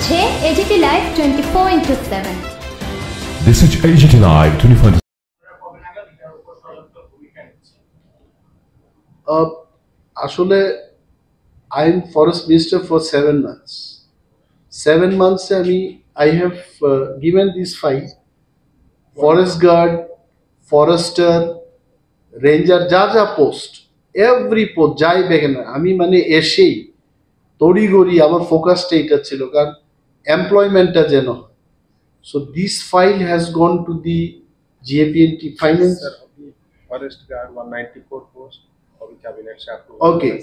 দেখছে AGT Live 24/7। This is AGT Live 24/7. আসলে I am Forest Minister for 7 months. 7 months I have given these 5 forest guard, forester, ranger, যা post, every post যাই দেখেন আমি মানে এসেই তড়িঘড়ি আমার ফোকাসটা এটা ছিল কারণ এমপ্লয়মেন্টটা যেন। So this file has gone to the GAPNT finance. Sir, forest guard 194 post of cabinet approved. Okay.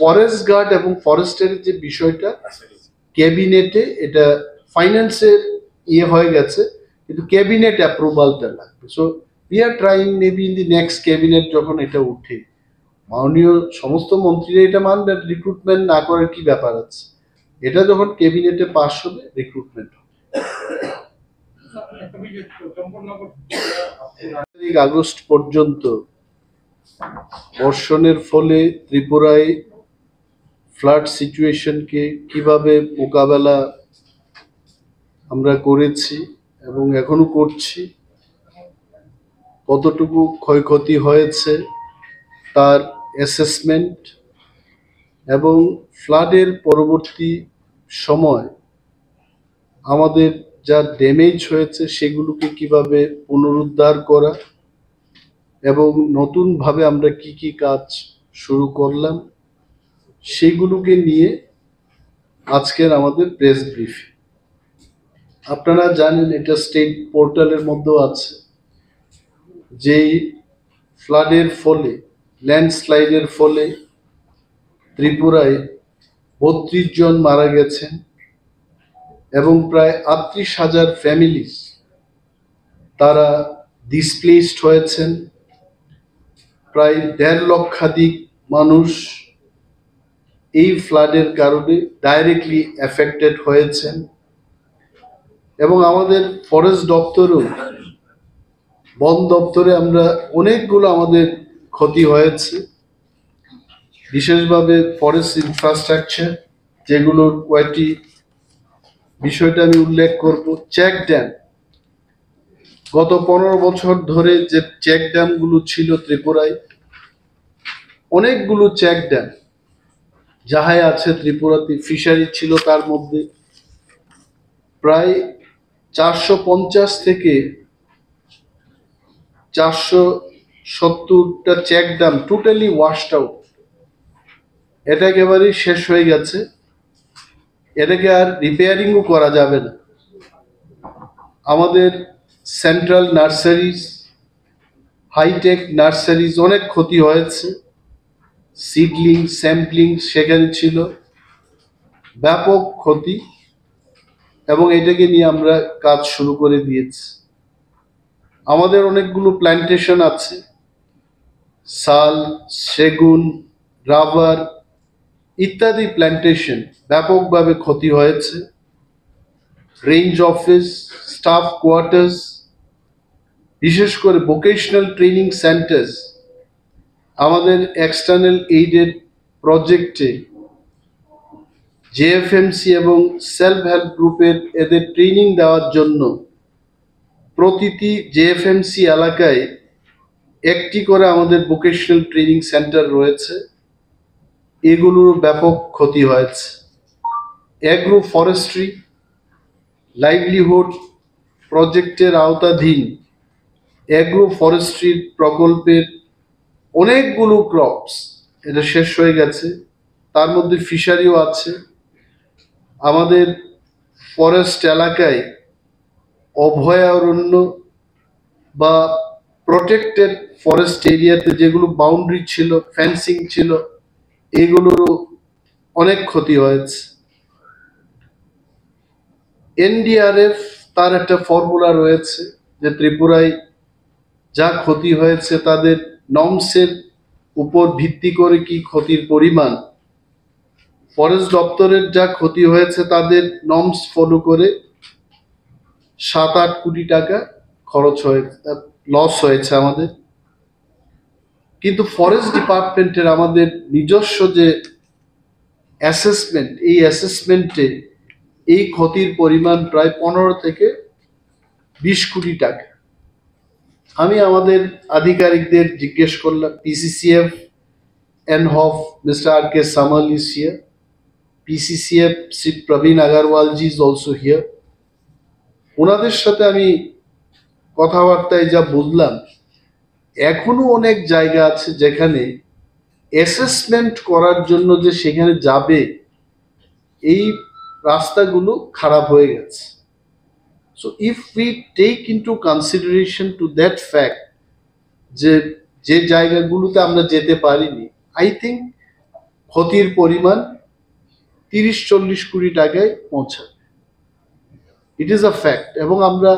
Forest guard এবং ফরেস্টের যে বিষয়টা ক্যাবিনেটে এটা ফাইন্যান্সের হয়ে গেছে কিন্তু ক্যাবিনেট অ্যাপ্রুভালটা লাগবে। So we are trying maybe in the next cabinet যখন এটা উঠে মাননীয় সমস্ত মন্ত্রীরা এটা মানবে, রিক্রুটমেন্ট না করার কি ব্যাপার আছে, এটা যখন ক্যাবিনেটে পাস হবে রিক্রুটমেন্ট হবে। আগস্ট পর্যন্ত বর্ষণের ফলে ত্রিপুরায় ফ্লাড সিচুয়েশনকে কিভাবে মোকাবেলা আমরা করেছি এবং এখনো করছি, কতটুকু ক্ষয়ক্ষতি হয়েছে তার অ্যাসেসমেন্ট এবং ফ্লাডের পরবর্তী সময় আমাদের যা ড্যামেজ হয়েছে সেগুলোকে কিভাবে পুনরুদ্ধার করা এবং নতুনভাবে আমরা কি কাজ শুরু করলাম সেগুলোকে নিয়ে আজকের আমাদের প্রেস ব্রিফিং। আপনারা জানেন এটা স্টেট পোর্টালের মধ্যেও আছে, যেই ফ্লাডের ফলে ল্যান্ডস্লাইডের ফলে ত্রিপুরায় 32 জন মারা গেছেন এবং প্রায় 38,000 ফ্যামিলিজ তারা ডিসপ্লেসড হয়েছেন। প্রায় 1.5 লক্ষাধিক মানুষ এই ফ্লাডের কারণে ডাইরেক্টলি এফেক্টেড হয়েছেন এবং আমাদের ফরেস্ট দপ্তরও বন দপ্তরে আমরা অনেকগুলো আমাদের ক্ষতি হয়েছে, বিশেষভাবে ফরেস্ট ইনফ্রাস্ট্রাকচার যেগুলোর কয়েকটি বিষয়টা আমি উল্লেখ করব। চেক ড্যাম, গত 15 বছর ধরে যে চেক ড্যামগুলো ছিল ত্রিপুরায়, অনেকগুলো চেক ড্যাম যাহাই আছে ত্রিপুরাতে, ফিশারি ছিল তার মধ্যে প্রায় 450 থেকে 470টা check dam totally washed out. এটা একেবারেই শেষ হয়ে গেছে, এটাকে আর রিপেয়ারিংও করা যাবে না। আমাদের সেন্ট্রাল নার্সারিজ, হাইটেক নার্সারিজ অনেক ক্ষতি হয়েছে, সিডলিং স্যাম্পলিং সেখানে ছিল, ব্যাপক ক্ষতি এবং এটাকে নিয়ে আমরা কাজ শুরু করে দিয়েছি। আমাদের অনেকগুলো প্ল্যান্টেশন আছে, শাল, সেগুন, রাবার ইত্যাদি প্ল্যান্টেশন ব্যাপকভাবে ক্ষতি হয়েছে। রেঞ্জ অফিস, স্টাফ কোয়ার্টার্স, বিশেষ করে ভোকেশনাল ট্রেনিং সেন্টার্স, আমাদের এক্সটার্নাল এইডেড প্রজেক্টে জেএফএমসি এবং সেলফ হেল্প গ্রুপের এদের ট্রেনিং দেওয়ার জন্য প্রতিটি জেএফএমসি এলাকায় একটি করে আমাদের ভোকেশনাল ট্রেনিং সেন্টার রয়েছে, এগুলোর ব্যাপক ক্ষতি হয়েছে। অ্যাগ্রো ফরেস্ট্রি লাইভলিহুড প্রজেক্টের আওতাধীন অ্যাগ্রো ফরেস্ট্রি প্রকল্পের অনেকগুলো ক্রপস এটা শেষ হয়ে গেছে, তার মধ্যে ফিশারিও আছে। আমাদের ফরেস্ট এলাকায় অভয়ারণ্য বা প্রোটেক্টেড ফরেস্ট এরিয়াতে যেগুলো বাউন্ডারি ছিল, ফেন্সিং ছিল, এগুলোরও অনেক ক্ষতি হয়েছে। এনডিআরএফ তার একটা ফর্মুলা রয়েছে যে ত্রিপুরায় যা ক্ষতি হয়েছে তাদের নর্মসের উপর ভিত্তি করে কি ক্ষতির পরিমাণ, ফরেস্ট দপ্তরের যা ক্ষতি হয়েছে তাদের নর্মস ফলো করে 7-8 কোটি টাকা খরচ হয়েছে, লস হয়েছে আমাদের। কিন্তু ফরেস্ট ডিপার্টমেন্টের আমাদের নিজস্ব যে অ্যাসেসমেন্ট, এই অ্যাসেসমেন্টে এই ক্ষতির পরিমাণ প্রায় 15 থেকে 20 কোটি টাকা। আমি আমাদের আধিকারিকদের জিজ্ঞেস করলাম, PCCF NHOF Mr. R.K. Samal is here, PCCF Sri Praveen Agarwal ji is also here. ওনাদের সাথে আমি কথাবার্তায় যা বুঝলাম, এখনো অনেক জায়গা আছে যেখানে অ্যাসেসমেন্ট করার জন্য যে সেখানে যাবে, এই রাস্তাগুলো খারাপ হয়ে গেছে। So if we take into consideration to that fact, যে যে জায়গাগুলোতে আমরা যেতে পারিনি, আই থিঙ্ক ক্ষতির পরিমাণ 30-40 কোটি টাকায় পৌঁছাবে। It is a fact. এবং আমরা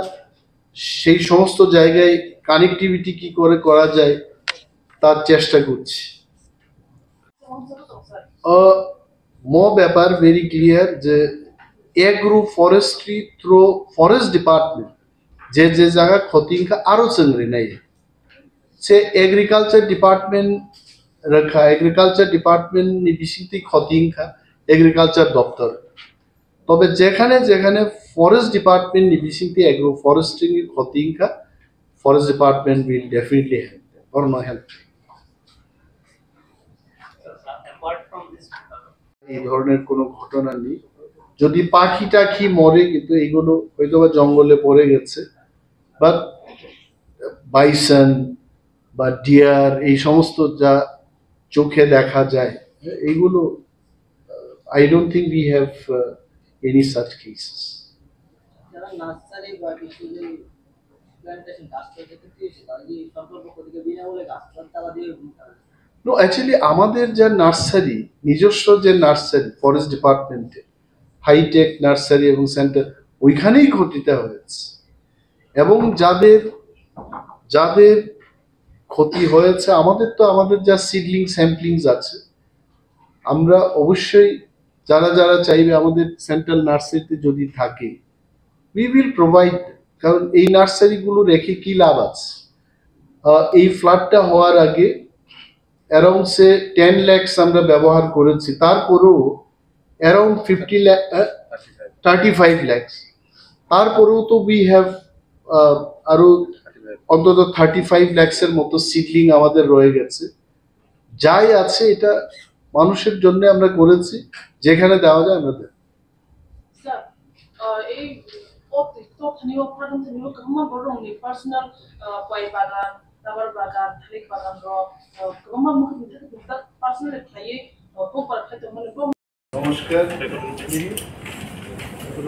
সেই সমস্ত জায়গায় কানেক্টিভিটি কি করে করা যায় তার চেষ্টা করছি। ব্যাপার ভেরি ক্লিয়ার যে agro forestry through forest department যে যে জায়গা ক্ষতিঙ্কা আরো চंगरे नहीं সে এগ্রিকালচার ডিপার্টমেন্ট রাখা, এগ্রিকালচার ডিপার্টমেন্ট নিবিসিতি ক্ষতিঙ্কা এগ্রিকালচার দপ্তর। তবে যেখানে যেখানে ফরেস্ট ডিপার্টমেন্ট নিবিসিতি এগ্রো ফরেস্ট্রি ক্ষতিঙ্কা, forest department will definitely help or no help. এই ধরনের কোনো ঘটনা নেই। যদি পাখি টাখি মরে, কিন্তু এগুলো হয়তো বা জঙ্গলে পড়ে গেছে, বাট বাইসন বা ডিয়ার এই সমস্ত যা চোখে দেখা যায়, এইগুলো I don't think we have any such cases. No, actually আমাদের যা নার্সারি, নিজস্ব যে নার্সারি ফরেস্ট ডিপার্টমেন্টে, হাইটেক নার্সারি এবং সেন্টার, ওইখানেই ক্ষতিটা হয়েছে। এবং যাদের যাদের ক্ষতি হয়েছে, আমাদের যা সিডলিং স্যাম্পলিংস আছে, আমরা অবশ্যই যারা যারা চাইবে আমাদের সেন্ট্রাল নার্সারিতে যদি থাকে, উই উইল প্রোভাইড। কারণ এই নার্সারিগুলো রেখে কি লাভ আছে? এই ফ্লাডটা হওয়ার আগে অ্যারাউন্ড 10 লাখ আমরা ব্যবহার করেছি, তারপরেও অ্যারাউন্ড 35 লাখ, তারপরেও তো উই হ্যাভ আরো অন্তত 35 লাখের মতো সিডলিং আমাদের রয়ে গেছে। যাই আছে এটা মানুষের জন্য আমরা করেছি, যেখানে দেওয়া যায় আমরা দেব। নমস্কার,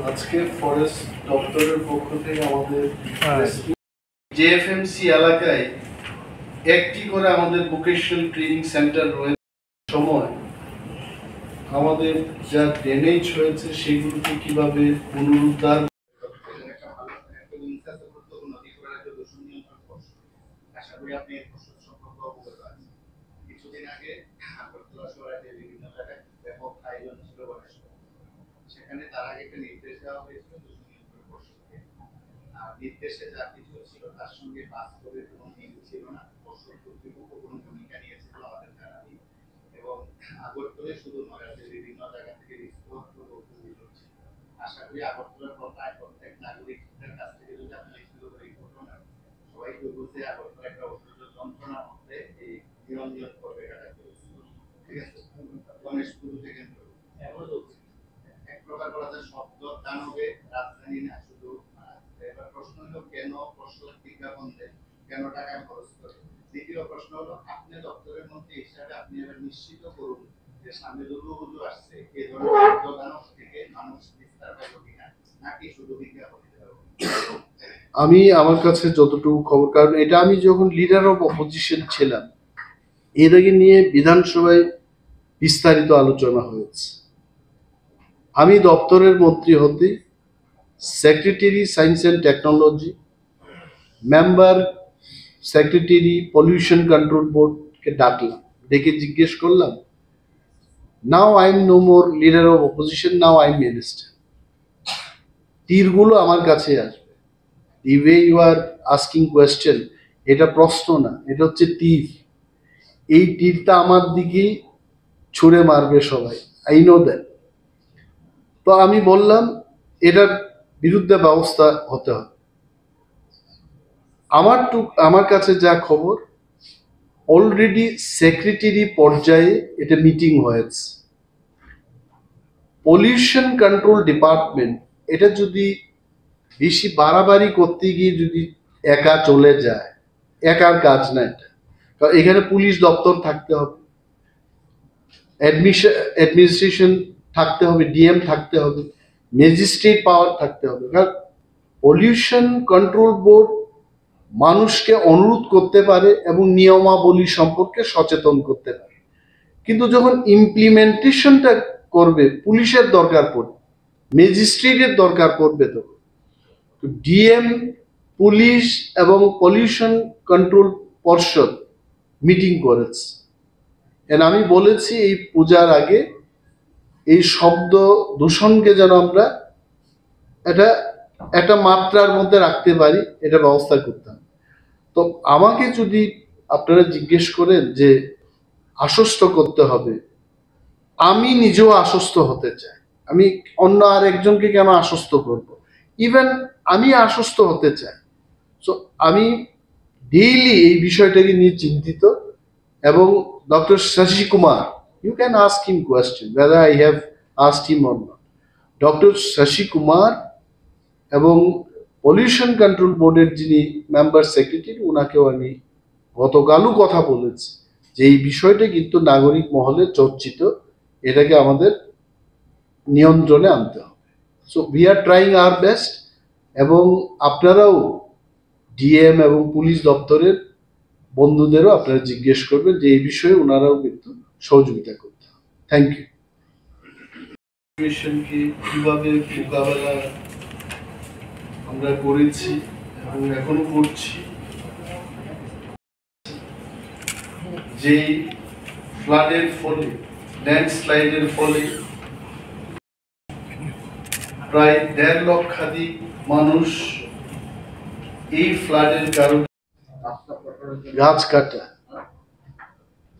আজকে ফরেস্ট দপ্তরের পক্ষ থেকে আমাদের জেএফএমসি এলাকায় একটি করে আমাদের ভোকেশনাল ট্রেনিং সেন্টার রয়েছে। সময় আমাদের যা ড্যামেজ হয়েছে সেগুলোকে কিভাবে পুনরুদ্ধার, কিছুদিন আগে আগরতলা শহরে বিভিন্ন জায়গায় ব্যাপক আয়োজন ছিল গণেশ, সেখানে তার আগে একটা নির্দেশ দেওয়া হয়েছিল দূষণ নিয়ন্ত্রণ পর্ষদকে। আর নির্দেশে যা কিছু ছিল তার সঙ্গে বাস্তবে কোনো মিল ছিল না। পর্ষদ কর্তৃপক্ষ কোনো ভূমিকা নিয়েছিল আমাদের জানা নেই। এবং আগরতলায় শুধু নয়, বিভিন্ন জায়গা থেকে রিপোর্ট হচ্ছে। আশা করি আগরতলার কথায় প্রত্যেক নাগরিকদের কাছ থেকে যদি আপনি লিখিত রিপোর্ট নেন, সবাই বুঝতে আগরতলা একটা অত্যন্ত যন্ত্রণার মধ্যে এই নিরঞ্জন করবে। ঠিক আছে, গণেশ পুজো থেকে এক প্রকার বলা যায় শব্দ দানবে রাজধানী না শুধু। এবার প্রশ্ন হলো কেন পর্ষদ বিজ্ঞাপন দেয়, কেন টাকা খরচ করে? দ্বিতীয় প্রশ্ন হলো আপনি দপ্তরের মধ্যে হিসাবে আপনি এবার নিশ্চিত করুন যে সামনে দুর্গাপুজো আসছে, এই ধরনের শব্দ দানব থেকে মানুষ বিস্তার পাইল কিনা, নাকি শুধু বিজ্ঞাপন দিতে হবে? আমি আমার কাছে যতটুকু খবর, কারণ এটা আমি যখন লিডার অফ অপোজিশন ছিলাম, এটাকে নিয়ে বিধানসভায় বিস্তারিত আলোচনা হয়েছে। আমি দপ্তরের মন্ত্রী হতে secretary science and technology, member secretary pollution control বোর্ডকে ডাকলাম, ডেকে জিজ্ঞেস করলাম, now I am no more leader of opposition, now I am minister, তীরগুলো আমার কাছে আসবে। The way you are asking question, এটা প্রশ্ন না, এটা হচ্ছে তীর। এই তীরটা আমার দিকেই ছুঁড়ে মারবে সবাই। I know that. তো আমি বললাম এটার বিরুদ্ধে ব্যবস্থা হতে হবে। আমার কাছে যা খবর, অলরেডি সেক্রেটারি পর্যায়ে এটা মিটিং হয়েছে। পলিউশন কন্ট্রোল ডিপার্টমেন্ট এটা যদি বেশি বাড়াবাড়ি করতে গিয়ে যদি একা চলে যায়, একার কাজ না এটা। কারণ এখানে পুলিশ দপ্তর থাকতে হবে, অ্যাডমিনিস্ট্রেশন থাকতে হবে, ডিএম থাকতে হবে, ম্যাজিস্ট্রেট পাওয়ার থাকতে হবে। কারণ পলিউশন কন্ট্রোল বোর্ড মানুষকে অনুরোধ করতে পারে এবং নিয়মাবলী সম্পর্কে সচেতন করতে পারে, কিন্তু যখন ইমপ্লিমেন্টেশনটা করবে পুলিশের দরকার পড়বে, ম্যাজিস্ট্রেটের দরকার পড়বে। তো ডিএম, পুলিশ এবং পলিউশন কন্ট্রোল পর্ষদ মিটিং করেছে। আমি বলেছি এই পূজার আগে এই শব্দ দূষণকে যেন আমরা এটা একটা মাত্রার মধ্যে রাখতে পারি, এটা ব্যবস্থা করতে হবে। তো আমাকে যদি আপনারা জিজ্ঞেস করেন যে আশ্বস্ত করতে হবে, আমি নিজেও আশ্বস্ত হতে চাই। আমি অন্য আর একজনকে কেন আশ্বস্ত করব? ইভেন আমি আশ্বস্ত হতে চাই। সো আমি ডেইলি এই বিষয়টাকে নিয়ে চিন্তিত। এবং doctor Shashi Kumar, you can ask him question whether I have asked him or not. Doctor Shashi Kumar এবং পলিউশন কন্ট্রোল বোর্ডের যিনি মেম্বার সেক্রেটারি, ওনাকেও আমি গতকালও কথা বলেছি যে এই বিষয়টা কিন্তু নাগরিক মহলে চর্চিত, এটাকে আমাদের নিয়ন্ত্রণে আনতে হবে। So we are trying our best. এবং আপনারাও ডিএম এবং পুলিশ দপ্তরের বন্ধুদেরও আপনারা জিজ্ঞেস করবেন যে এই বিষয়ে ওনারাও কিন্তু সহযোগিতা করতে হবে। Thank you. সিচুয়েশনকে কিভাবে মোকাবেলা আমরা করেছি এবং এখনো করছি, যে ফ্লাডের ফলে, ল্যান্ডস্লাইডের ফলে প্রায় 1.5 লক্ষাধিক মানুষ এই ফ্লাডের কারণে গাছ কাটা।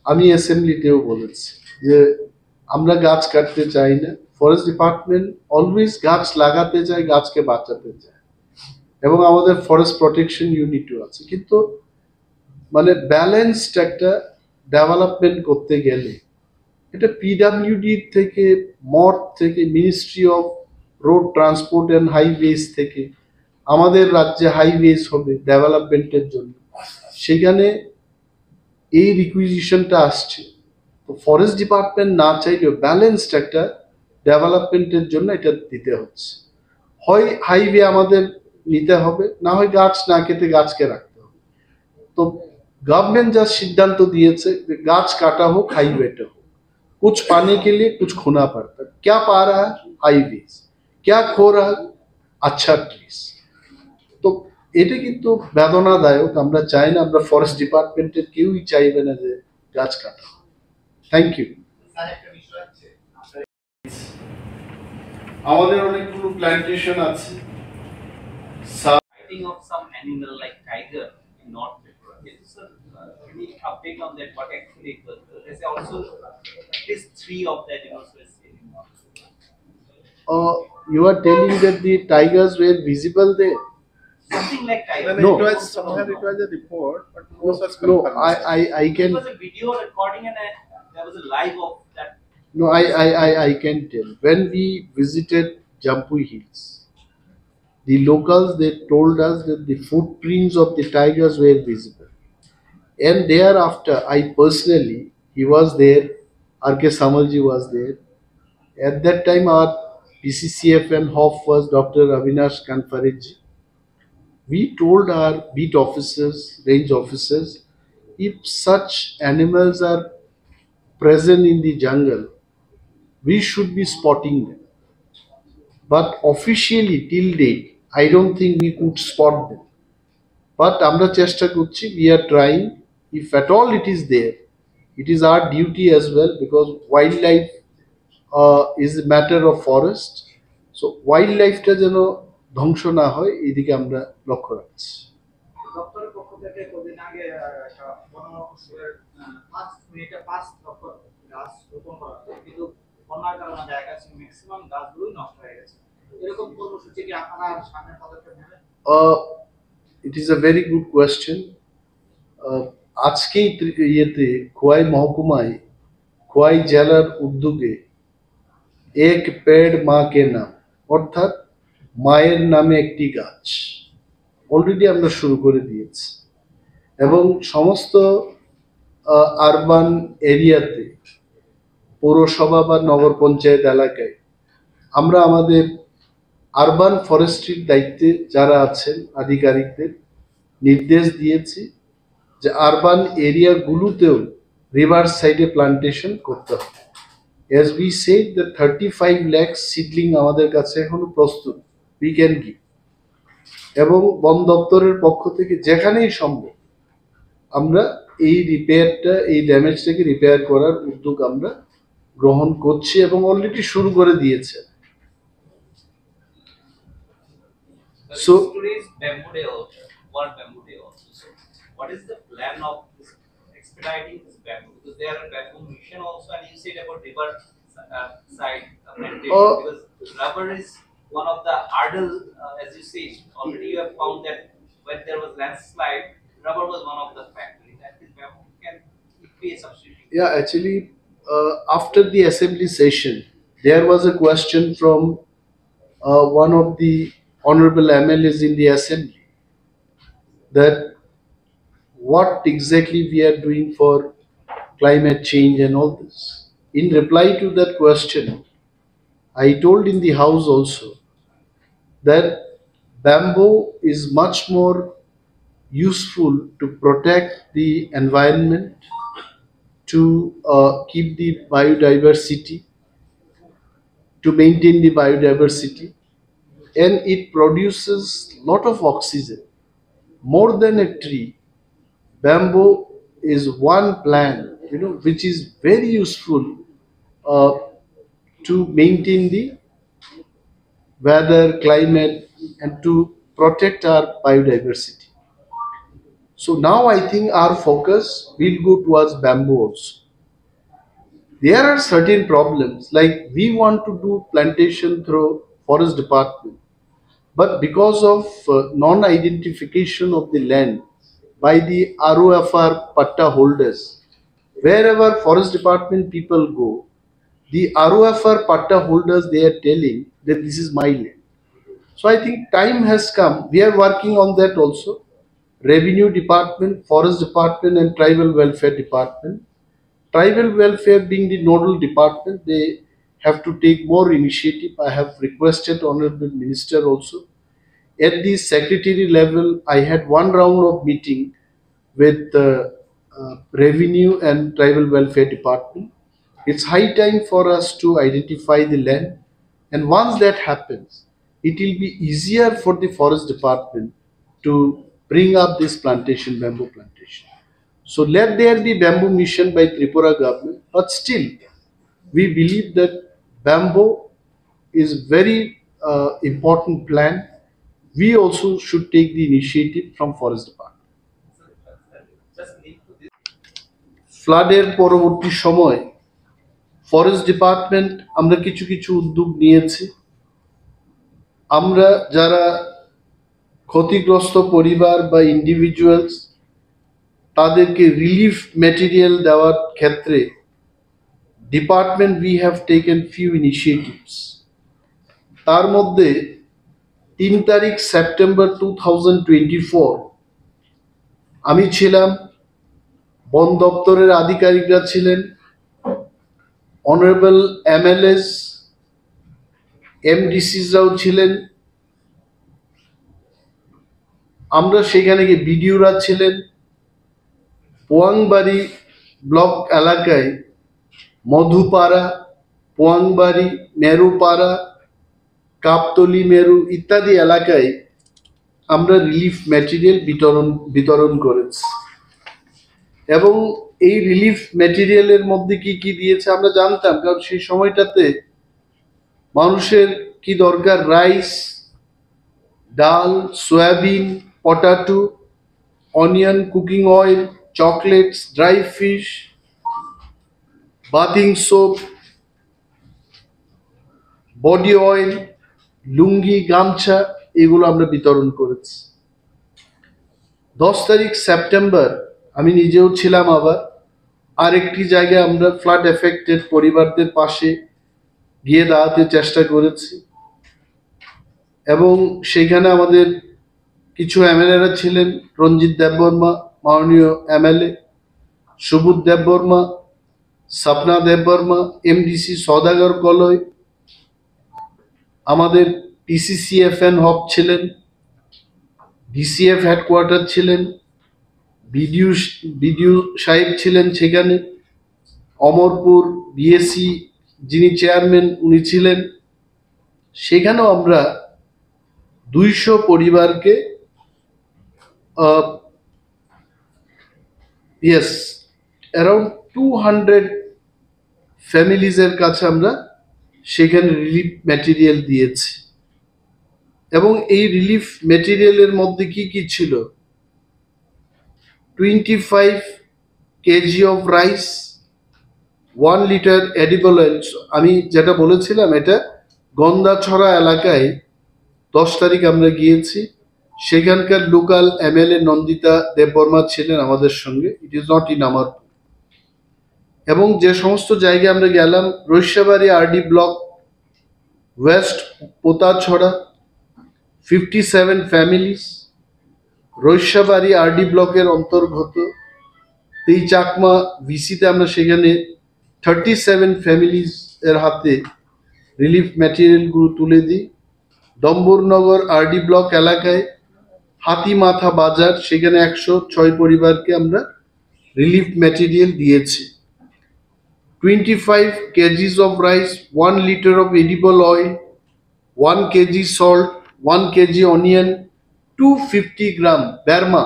আমি অ্যাসেম্বলিতেও বলেছি যে আমরা গাছ কাটতে চাই না। ফরেস্ট ডিপার্টমেন্ট অলওয়েজ গাছ লাগাতে চায়, গাছকে বাঁচাতে চায়, এবং আমাদের ফরেস্ট প্রোটেকশন ইউনিটও আছে। কিন্তু মানে ব্যালেন্সড একটা ডেভেলপমেন্ট করতে গেলে এটা পিডাব্লিউডি থেকে, মর্থ থেকে, ministry of road transport and highways থেকে আমাদের রাজ্যে হাইওয়েজ হবে ডেভেলপমেন্টের জন্য, সেখানে এই রিকুইজিশনটা আসছে। তো ফরেস্ট ডিপার্টমেন্ট না চাইলেও ব্যালেন্সড একটা ডেভেলপমেন্টের জন্য এটা দিতে হচ্ছে। হয় হাইওয়ে আমাদের নিতে হবে, না হয় গাছ না কেটে গাছকে রাখতে হবে। তো गवर्नमेंट যা সিদ্ধান্ত দিয়েছে যে গাছ কাটা হোক, হাইওয়েটা হোক, कुछ पाने के लिए कुछ खोना पड़ता है। क्या पा रहा है? हाईवेज। क्या खो रहा है? अच्छा ट्रीज। তো এটা কিন্তু বেদনাদায়ক। আমরা চাই না, আমরা ফরেস্ট ডিপার্টমেন্টের কেউই চাইবে না যে গাছ কাটা। Thank you. আমাদের অনেকগুলো প্ল্যান্টেশন আছে। Sighting of some animal like tiger in North Tripura. Is any update on that? What actually it was? There's also at least 3 of the animals were seen in North Tripura. You are telling that the tigers were visible there? Something like tiger. No. It was somewhere it was a report, but no such No, confirmation. I There can. was a video recording and there was a live of that. No, I can tell. When we visited Jampui Hills, the locals, they told us that the footprints of the tigers were visible. And thereafter, I personally, he was there, R.K. Samalji was there. At that time, our PCCF and HOF was Dr. Avinash Kanfareji. We told our beat officers, range officers, if such animals are present in the jungle, we should be spotting them. But officially, till date, I don't think we could spot them. But আমরা চেষ্টা করছি, we are trying. If at all it is there, it is our duty as well, because wildlife is a matter of forest. So wildlifeটা যেন ধ্বংস না হয়, এদিকে আমরা লক্ষ্য রাখছি। দপ্তরের পক্ষ থেকে কদিন আগে একটা বন মহোৎসবের 5 লক্ষ গাছ রোপণ করা হয়েছে, কিন্তু বন্যার কারণে দেখা যাচ্ছে ম্যাক্সিমাম গাছগুলোই নষ্ট হয়ে গেছে। এরকম কর্মসূচি কি আপনারা সামনে পদক্ষেপ নেবেন? It is a very good question. আজকেই ইয়েতে খোয়াই মহকুমায় খোয়াই জেলার উদ্যোগে এক পেড় মা কে নাম অর্থাৎ মায়ের নামে একটি গাছ অলরেডি আমরা শুরু করে দিয়েছি এবং সমস্ত আরবান এরিয়াতে পৌরসভা বা নগর পঞ্চায়েত এলাকায় আমরা আমাদের আরবান ফরেস্ট্রির দায়িত্বে যারা আছেন আধিকারিকদের নির্দেশ দিয়েছি যে আরবান এরিয়াগুলোতেও রিভার সাইডে প্লান্টেশন করতে হবে। As we said, the 35 lakhs seedling আমাদের কাছে এখনো প্রস্তুত, we can give, এবং বন দপ্তরের পক্ষ থেকে যেখানেই সম্ভব আমরা এই রিপেয়ারটা এই ড্যামেজটাকে রিপেয়ার করার উদ্যোগ আমরা গ্রহণ করছি এবং অলরেডি শুরু করে দিয়েছে। So today's Bamboo Day also, World Bamboo Day also. So what is the plan of this expediting this bamboo? Because there are bamboo mission also, and you said about river side plantation. Because rubber is one of the hurdle, as you said. Already you have found that when there was landslide, rubber was one of the factors. That is bamboo can be a substitute. Yeah, actually, after the assembly session, there was a question from one of the honorable MLAs in the assembly that what exactly we are doing for climate change and all this. In reply to that question, I told in the house also that bamboo is much more useful to protect the environment, to keep the biodiversity, to maintain the biodiversity, and it produces lot of oxygen. More than a tree, bamboo is one plant, which is very useful to maintain the weather, climate, and to protect our biodiversity. So now I think our focus will go towards bamboo also. There are certain problems, like we want to do plantation through forest department, but because of non-identification of the land by the ROFR patta holders, wherever forest department people go, the ROFR patta holders, they are telling that this is my land. So I think time has come. We are working on that also. Revenue department, forest department, and tribal welfare department. Tribal welfare being the nodal department, they have to take more initiative. I have requested Honorable Minister also. At the secretary level, I had one round of meeting with revenue and tribal welfare department. It's high time for us to identify the land, and once that happens, it will be easier for the forest department to bring up this plantation, bamboo plantation. So let there be bamboo mission by Tripura government, but still we believe that bamboo is very important plant. We also should take the initiative from forest department. Just need to this. ফ্লাডের পরবর্তী সময় forest department আমরা কিছু কিছু উদ্যোগ নিয়েছি। আমরা যারা ক্ষতিগ্রস্ত পরিবার বা ইন্ডিভিজুয়ালস তাদেরকে রিলিফ ম্যাটেরিয়াল দেওয়ার ক্ষেত্রে department we have taken few initiatives. তার মধ্যে 3 তারিখ সেপ্টেম্বর 2024 আমি ছিলাম, বন দপ্তরের আধিকারিকরা ছিলেন, অনারেবল MLAs, MDCsরাও ছিলেন, আমরা সেখানে গিয়ে বিডিওরা ছিলেন। পোয়াংবাড়ি ব্লক এলাকায় মধুপাড়া, পোয়াংবাড়ি, মেরুপাড়া, কাপতলি, মেরু ইত্যাদি এলাকায় আমরা রিলিফ ম্যাটেরিয়াল বিতরণ করেছি। এবং এই রিলিফ ম্যাটেরিয়ালের মধ্যে কি কি দিয়েছে আমরা জানতাম, কারণ সেই সময়টাতে মানুষের কি দরকার, rice, dal, soyabean, potato, onion, cooking oil, chocolates, dry fish, bathing soap, body oil, lungi, gamchha এগুলো আমরা বিতরণ করেছি। 10 তারিখ সেপ্টেম্বর আমি নিজেও ছিলাম আবার আরেকটি জায়গায়, আমরা ফ্লাড এফেক্টেড পরিবারদের পাশে গিয়ে দাঁড়াতে চেষ্টা করেছি এবং সেখানে আমাদের কিছু এমএলএরা ছিলেন, রঞ্জিত দেববর্মা মাননীয় এমএলএ, সুবোধ দেববর্মা, স্বপ্না দেববর্মা, এমডিসি সওদাগর কলয়, আমাদের পিসিসিএফএন হব ছিলেন, ডিসিএফ হেডকোয়ার্টার ছিলেন, বিডিও সাহেব ছিলেন সেখানে, অমরপুর বিএসসি যিনি চেয়ারম্যান উনি ছিলেন। সেখানেও আমরা 200 পরিবারকে অ্যারাউন্ড 200 ফ্যামিলিজের কাছে আমরা সেখানে রিলিফ ম্যাটেরিয়াল দিয়েছি। এবং এই রিলিফ ম্যাটেরিয়ালের মধ্যে কি কি ছিল? 25 KG of rice, 1 litre edible oil. আমি যেটা বলেছিলাম এটা গন্দাছড়া এলাকায় 10 তারিখ আমরা গিয়েছি, সেখানকার লোকাল এমএলএ নন্দিতা দেববর্মা ছিলেন আমাদের সঙ্গে, ইট ইজ নট ইন আমার। এবং যে সমস্ত জায়গায় আমরা গেলাম, Raishabari RD block west Potachhara 57 families, Raishabari RD ব্লকের অন্তর্গত এই চাকমা ভিসিতে আমরা সেখানে 37 ফ্যামিলিজ এর হাতে রিলিফ ম্যাটেরিয়ালগুলো তুলে দিই। ডম্বরনগর আরডি ব্লক এলাকায় হাতিমাথা বাজার, সেখানে 106 পরিবারকে আমরা রিলিফ ম্যাটেরিয়াল দিয়েছি। 25 KGs of rice, 1 litre of edible oil, 1 KG salt, 1 KG onion, 250 gram Burma,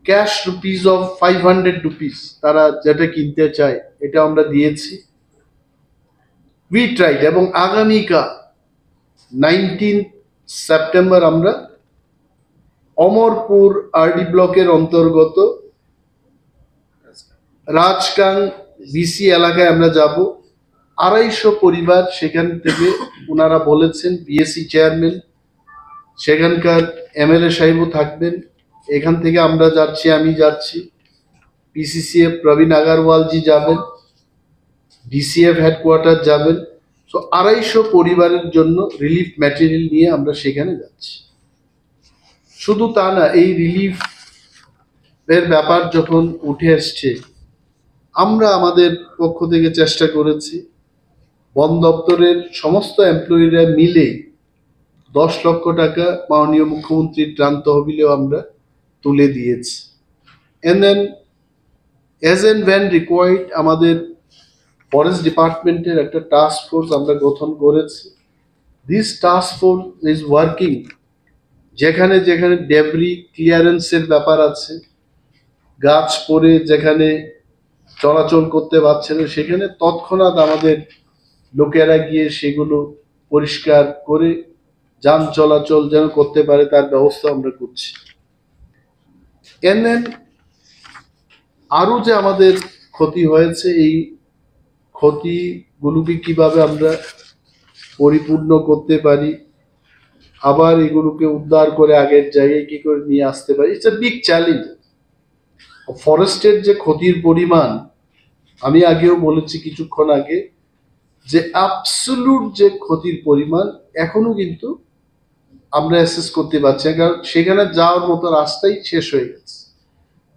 cash rupees of 500 rupees, তারা যেটা কিনতে চায় এটা আমরা দিয়েছি। We tried. এবং আগামীকাল 19 সেপ্টেম্বর আমরা অমরপুর আরডি ব্লকের অন্তর্গত রাজকাং বিসি এলাকায় আমরা যাব। 250 পরিবার সেখান থেকে ওনারা বলেছেন, বিএসসি চেয়ারম্যান, সেখানকার এমএলএ সাহেবও থাকবেন। এখান থেকে আমরা যাচ্ছি, আমি যাচ্ছি, পিসিসিএফ প্রবীণ আগারওয়ালজি যাবেন, ডিসিএফ হেডকোয়ার্টার যাবেন। সো 250 পরিবারের জন্য রিলিফ ম্যাটেরিয়াল নিয়ে আমরা সেখানে যাচ্ছি। শুধু তা না, এই রিলিফ এর ব্যাপার যখন উঠে আসছে, আমরা আমাদের পক্ষ থেকে চেষ্টা করেছি, বন দপ্তরের সমস্ত এমপ্লয়িরা মিলে 10 লক্ষ টাকা মাননীয় মুখ্যমন্ত্রীর ত্রাণ তহবিলেও আমরা তুলে দিয়েছি। And then as and when required আমাদের ফরেস্ট ডিপার্টমেন্টের একটা টাস্ক ফোর্স আমরা গঠন করেছি। This task force is working, যেখানে যেখানে ডেব্রি ক্লিয়ারেন্সের ব্যাপার আছে, গাছ পড়ে যেখানে চলাচল করতে পারছে না, সেখানে তৎক্ষণাৎ আমাদের লোকেরা গিয়ে সেগুলো পরিষ্কার করে যান চলাচল যেন করতে পারে তার ব্যবস্থা আমরা করছি। এন্ড আরো যে আমাদের ক্ষতি হয়েছে, এই ক্ষতিগুলোকে কিভাবে আমরা পরিপূর্ণ করতে পারি, আবার এগুলোকে উদ্ধার করে আগের জায়গায় কি করে নিয়ে আসতে পারি, ইটস এ বিগ চ্যালেঞ্জ। ফরেস্টের যে ক্ষতির পরিমাণ, আমি আগেও বলেছি কিছুক্ষণ আগে, যে অ্যাবসলিউট যে ক্ষতির পরিমাণ এখনো কিন্তু আমরা অ্যাসেস করতে পারছি না, কারণ সেখানে যাওয়ার মতো রাস্তাই শেষ হয়ে গেছে।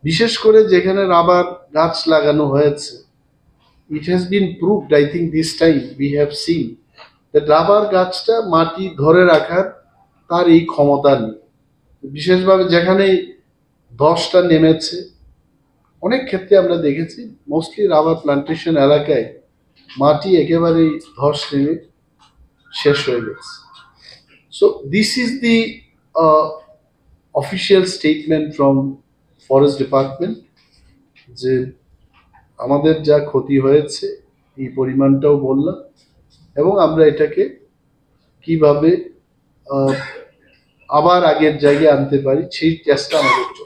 বিশেষ করে যেখানে রাবার গাছ লাগানো হয়েছে, it has been proved, I think this time we have seen that rubber গাছটা মাটি ধরে রাখার তার এই ক্ষমতা নেই। বিশেষভাবে যেখানে ধসটা নেমেছে, অনেক ক্ষেত্রে আমরা দেখেছি মোস্টলি রাবার প্লান্টেশন এলাকায় মাটি একেবারেই ধস নেমে শেষ হয়ে গেছে। So this is the official statement from forest department, যে আমাদের যা ক্ষতি হয়েছে এই পরিমাণটাও বললাম, এবং আমরা এটাকে কিভাবে আবার আগের জায়গায় আনতে পারি সেই চেষ্টা আমাদের চলছে।